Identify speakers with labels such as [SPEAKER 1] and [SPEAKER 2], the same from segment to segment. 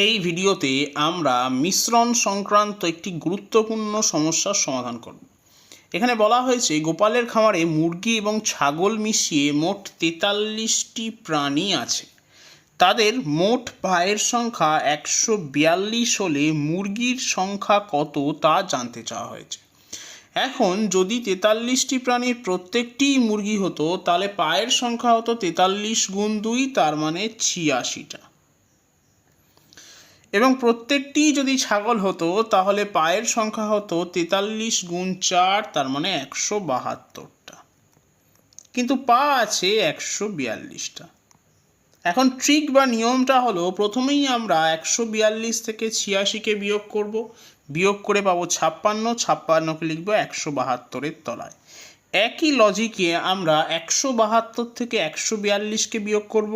[SPEAKER 1] এই ভিডিওতে আমরা মিশ্রণ সংক্রান্ত একটি গুরুত্বপূর্ণ সমস্যার সমাধান করব। এখানে বলা হয়েছে গোপালের খামারে মুরগি এবং ছাগল মিশিয়ে মোট 43টি প্রাণী আছে। তাদের মোট পায়ের সংখ্যা 142 হলে মুরগির সংখ্যা কত তা জানতে চাওয়া হয়েছে। এখন যদি 43টি প্রাণীর প্রত্যেকটিই মুরগি হতো তাহলে পায়ের সংখ্যা হতো 43 গুণ 2, তার মানে 86টা। এবং প্রত্যেকটি যদি ছাগল হতো তাহলে পায়ের সংখ্যা হতো 43 গুণ 4, তার মানে 172টা। কিন্তু পা আছে 142টা। এখন ট্রিক বা নিয়মটা হলো, প্রথমেই আমরা 142 থেকে 86কে বিয়োগ করব। বিয়োগ করে পাবো 56, 56কে লিখবো 172-এর তলায়। একই লজিকে আমরা 172 থেকে 142কে বিয়োগ করব,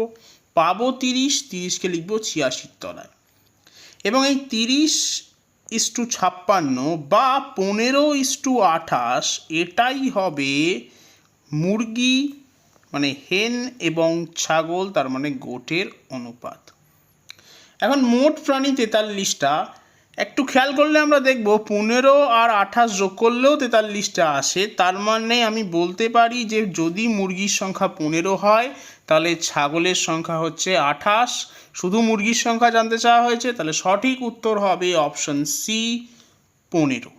[SPEAKER 1] পাবো 30, 30কে লিখবো 86-র তলায়। এবং এই 30:56 বা 15:28 এটাই হবে মুরগি মানে হেন এবং ছাগল তার মানে গোটের অনুপাত। এখন মোট প্রাণী 43টা। একটু খেয়াল করলে আমরা দেখব 15 আর 28 যোগ করলেও 43টা আসে। তার মানে আমি বলতে পারি যে যদি মুরগির সংখ্যা 15 হয় তাহলে ছাগলের সংখ্যা হচ্ছে 28। শুধু মুরগির সংখ্যা জানতে চাওয়া হয়েছে, তাহলে সঠিক উত্তর হবে অপশন সি, 15।